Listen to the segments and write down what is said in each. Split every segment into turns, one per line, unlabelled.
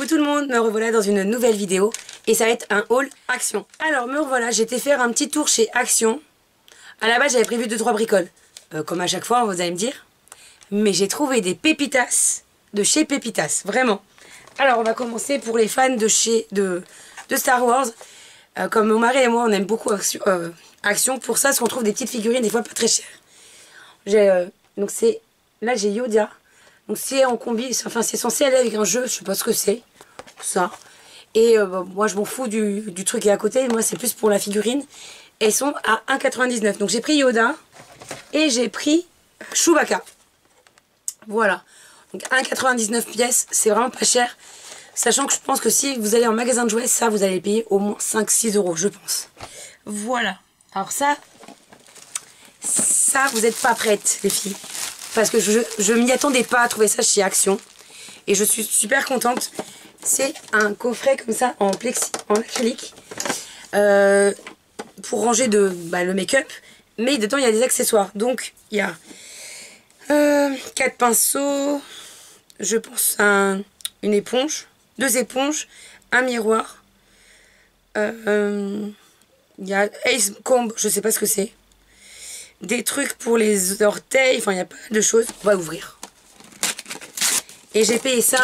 Coucou tout le monde, me revoilà dans une nouvelle vidéo et ça va être un haul Action. Alors me revoilà, j'étais faire un petit tour chez Action. À la base j'avais prévu 2-3 bricoles, comme à chaque fois vous allez me dire. Mais j'ai trouvé des pépitas de chez Pépitas, vraiment. Alors on va commencer pour les fans de Star Wars. Comme mon mari et moi on aime beaucoup Action. Pour ça, on trouve des petites figurines des fois pas très chères. Donc c'est, là j'ai Yoda. Donc c'est en combi, enfin c'est censé aller avec un jeu, je sais pas ce que c'est, ça. Et moi je m'en fous du truc qui est à côté, moi c'est plus pour la figurine. Elles sont à 1,99 €. Donc j'ai pris Yoda et j'ai pris Chewbacca. Voilà. Donc 1,99 € pièce, c'est vraiment pas cher. Sachant que je pense que si vous allez en magasin de jouets, ça vous allez payer au moins 5-6 € je pense. Voilà. Alors ça vous n'êtes pas prêtes les filles. Parce que je m'y attendais pas à trouver ça chez Action. Et je suis super contente. C'est un coffret comme ça en acrylique. Pour ranger le make-up. Mais dedans il y a des accessoires. Donc il y a 4 pinceaux. Je pense à une éponge. 2 éponges. Un miroir. Il y a Ace Comb. Je sais pas ce que c'est. Des trucs pour les orteils, enfin il y a pas mal de choses. On va ouvrir. Et j'ai payé ça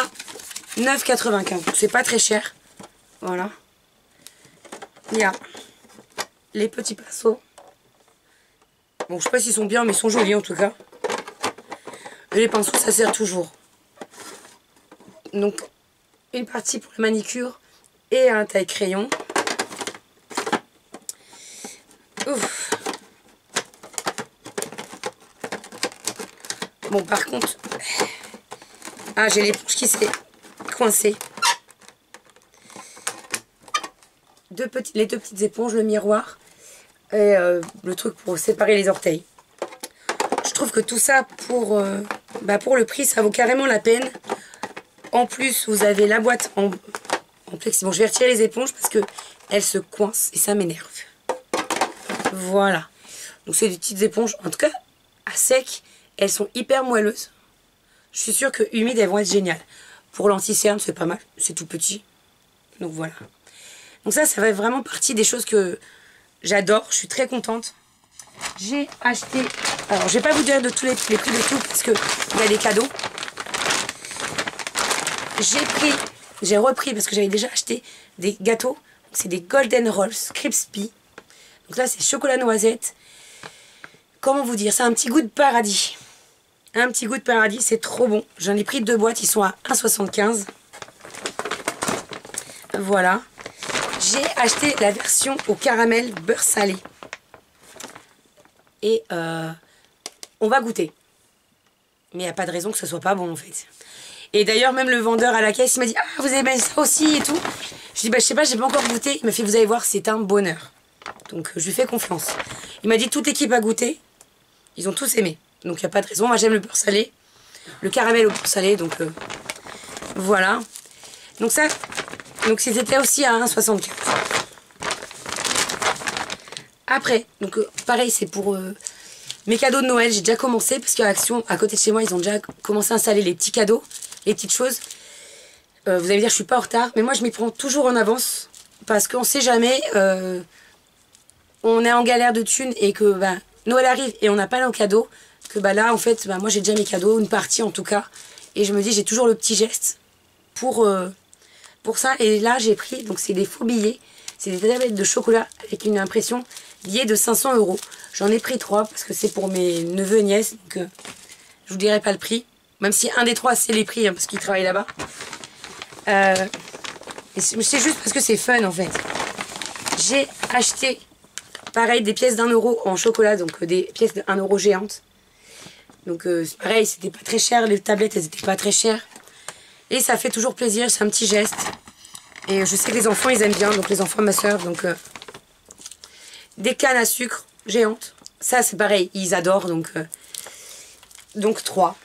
9,95 €. C'est pas très cher. Voilà. Il y a les petits pinceaux. Bon, je sais pas s'ils sont bien, mais ils sont jolis en tout cas. Et les pinceaux, ça sert toujours. Donc, une partie pour la manicure et un taille-crayon. Ouf. Bon, par contre, j'ai l'éponge qui s'est coincée. Les deux petites éponges, le miroir et le truc pour séparer les orteils. Je trouve que tout ça, pour le prix, ça vaut carrément la peine. En plus, vous avez la boîte en plexi. Bon, je vais retirer les éponges parce que elles se coincent et ça m'énerve. Voilà. Donc, c'est des petites éponges, en tout cas, à sec. Elles sont hyper moelleuses. Je suis sûre que humides, elles vont être géniales. Pour l'anti-cerne, c'est pas mal. C'est tout petit. Donc voilà. Donc ça va vraiment partie des choses que j'adore. Je suis très contente. J'ai acheté... Alors, je vais pas vous dire de tous les prix de tout parce qu'il y a des cadeaux. J'ai repris parce que j'avais déjà acheté des gâteaux. C'est des Golden Rolls Crispy. Donc là, c'est chocolat noisette. Comment vous dire? C'est un petit goût de paradis. Un petit goût de paradis, c'est trop bon. J'en ai pris 2 boîtes, ils sont à 1,75 €. Voilà. J'ai acheté la version au caramel beurre salé. Et on va goûter. Mais il n'y a pas de raison que ce soit pas bon en fait. Et d'ailleurs, même le vendeur à la caisse, il m'a dit « Ah, vous aimez ça aussi et tout ?» Je dis « Bah, je sais pas, j'ai pas encore goûté. » Il m'a fait « Vous allez voir, c'est un bonheur. » Donc, je lui fais confiance. Il m'a dit « Toute l'équipe a goûté. » Ils ont tous aimé. Donc, il n'y a pas de raison. Moi, j'aime le beurre salé. Le caramel au beurre salé. Donc, voilà. Donc, ça... Donc, c'était aussi à 1,75 €. Après, donc, pareil, c'est pour mes cadeaux de Noël. J'ai déjà commencé. Parce qu'à Action, à côté de chez moi, ils ont déjà commencé à installer les petits cadeaux. Les petites choses. Vous allez me dire, je suis pas en retard. Mais moi, je m'y prends toujours en avance. Parce qu'on sait jamais... on est en galère de thunes et que... Noël arrive et on n'a pas nos cadeaux, que là en fait moi j'ai déjà mes cadeaux, une partie en tout cas, et je me dis j'ai toujours le petit geste pour ça. Et là j'ai pris, donc c'est des faux billets, c'est des tablettes de chocolat avec une impression billets de 500 €. J'en ai pris 3 parce que c'est pour mes neveux et nièces, donc je vous dirai pas le prix, même si un des 3 c'est les prix parce qu'ils travaillent là-bas. C'est juste parce que c'est fun en fait. J'ai acheté pareil, des pièces d'1 € en chocolat, donc des pièces de 1 € géantes. Donc pareil, c'était pas très cher, les tablettes elles étaient pas très chères. Et ça fait toujours plaisir, c'est un petit geste. Et je sais que les enfants ils aiment bien, donc les enfants, ma soeur, donc des cannes à sucre géantes. Ça c'est pareil, ils adorent, donc 3.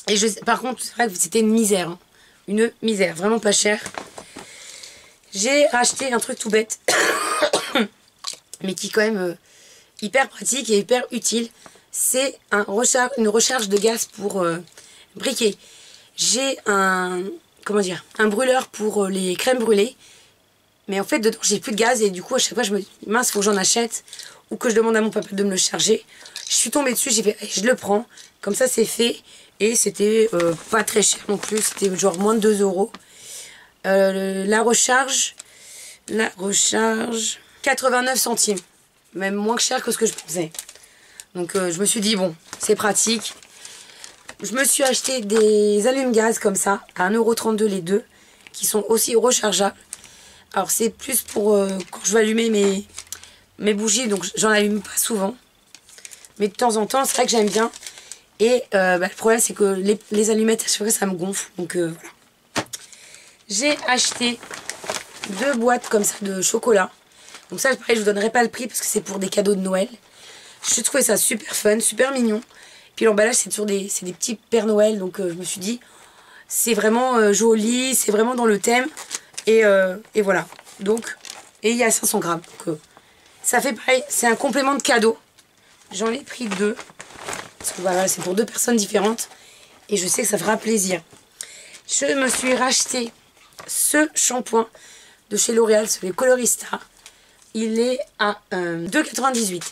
Et par contre, c'est vrai que c'était une misère, hein. Une misère, vraiment pas cher. J'ai racheté un truc tout bête. Mais qui est quand même hyper pratique et hyper utile. C'est une recharge de gaz pour briquet. J'ai un comment dire, un brûleur pour les crèmes brûlées. Mais en fait, dedans, j'ai plus de gaz et du coup, à chaque fois, je me dis, mince, faut que j'en achète ou que je demande à mon papa de me le charger. Je suis tombée dessus, j'ai fait, je le prends. Comme ça, c'est fait. Et c'était pas très cher non plus, c'était genre moins de 2 euros. La recharge, 89 centimes. Même moins cher que ce que je pensais. Donc, je me suis dit, bon, c'est pratique. Je me suis acheté des allume-gaz comme ça, à 1,32 € les deux, qui sont aussi rechargeables. Alors c'est plus pour quand je veux allumer mes bougies, donc j'en allume pas souvent. Mais de temps en temps, c'est vrai que j'aime bien. Et le problème c'est que les allumettes, à chaque fois ça me gonfle. Donc voilà. J'ai acheté 2 boîtes comme ça de chocolat. Donc ça, pareil, je vous donnerai pas le prix parce que c'est pour des cadeaux de Noël. Je trouvais ça super fun, super mignon. Puis l'emballage, c'est des petits Père Noël. Donc je me suis dit, c'est vraiment joli, c'est vraiment dans le thème. Et voilà. Donc, et il y a 500 grammes. Donc, ça fait pareil, c'est un complément de cadeau. J'en ai pris 2. Parce que voilà, c'est pour 2 personnes différentes. Et je sais que ça fera plaisir. Je me suis racheté ce shampoing de chez L'Oréal, c'est le Colorista. Il est à 2,98 €.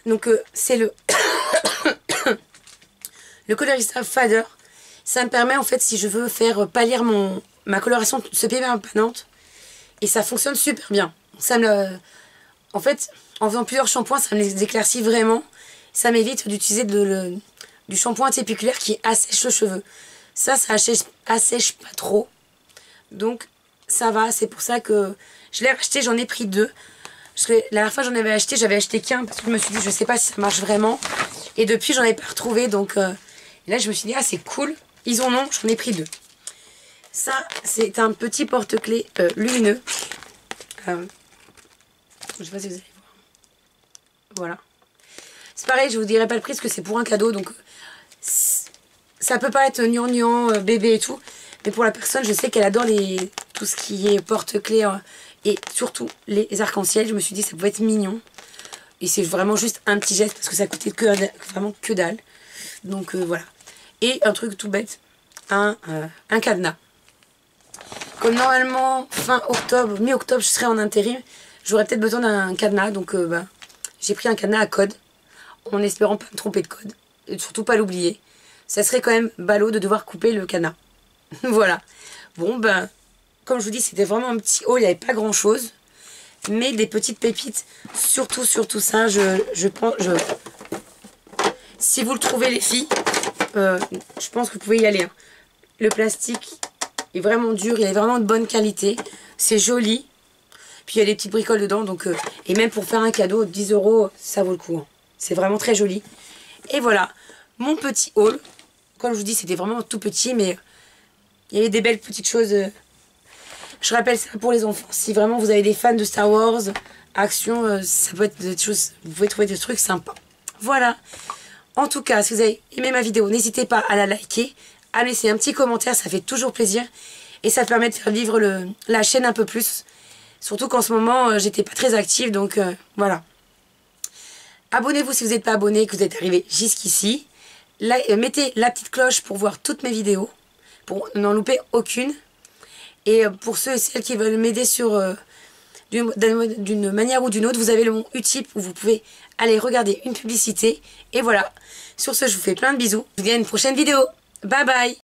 Donc c'est le le Colorista Fader. Ça me permet en fait, si je veux faire pâlir ma coloration se permanente, et ça fonctionne super bien. Ça en fait, en faisant plusieurs shampoings, ça me les éclaircit vraiment. Ça m'évite d'utiliser du shampoing antipiculaire qui assèche le cheveu. Ça assèche pas trop. Donc ça va, c'est pour ça que je l'ai acheté, j'en ai pris 2. Parce que la dernière fois j'en avais acheté, j'avais acheté qu'un parce que je me suis dit je sais pas si ça marche vraiment. Et depuis j'en ai pas retrouvé, donc là je me suis dit ah c'est cool, ils en ont, j'en ai pris 2. Ça c'est un petit porte-clés lumineux. Je sais pas si vous allez voir. Voilà. C'est pareil, je vous dirai pas le prix parce que c'est pour un cadeau, donc ça peut pas être gnangnan, bébé et tout. Mais pour la personne, je sais qu'elle adore tout ce qui est porte-clés et surtout les arcs-en-ciel. Je me suis dit ça pouvait être mignon. Et c'est vraiment juste un petit geste parce que ça coûtait vraiment que dalle. Donc voilà. Et un truc tout bête, un cadenas. Comme normalement, fin octobre, mi-octobre, je serai en intérim, j'aurais peut-être besoin d'un cadenas. Donc j'ai pris un cadenas à code, en espérant pas me tromper de code. Et surtout pas l'oublier. Ça serait quand même ballot de devoir couper le cadenas. Voilà. Bon, comme je vous dis, c'était vraiment un petit haul, il n'y avait pas grand chose. Mais des petites pépites, surtout ça, je pense, si vous le trouvez les filles, je pense que vous pouvez y aller. Hein. Le plastique est vraiment dur, il est vraiment de bonne qualité, c'est joli. Puis il y a des petites bricoles dedans, donc et même pour faire un cadeau, 10 €, ça vaut le coup. Hein. C'est vraiment très joli. Et voilà, mon petit haul. Comme je vous dis, c'était vraiment tout petit, mais il y avait des belles petites choses. Je rappelle ça pour les enfants. Si vraiment vous avez des fans de Star Wars, action, ça peut être des choses. Vous pouvez trouver des trucs sympas. Voilà. En tout cas, si vous avez aimé ma vidéo, n'hésitez pas à la liker, à laisser un petit commentaire, ça fait toujours plaisir. Et ça permet de faire vivre la chaîne un peu plus. Surtout qu'en ce moment, j'étais pas très active, donc voilà. Abonnez-vous si vous n'êtes pas abonné, que vous êtes arrivé jusqu'ici. Mettez la petite cloche pour voir toutes mes vidéos, pour n'en louper aucune. Et pour ceux et celles qui veulent m'aider d'une manière ou d'une autre, vous avez le mon Utip où vous pouvez aller regarder une publicité. Et voilà. Sur ce, je vous fais plein de bisous. Je vous dis à une prochaine vidéo. Bye bye.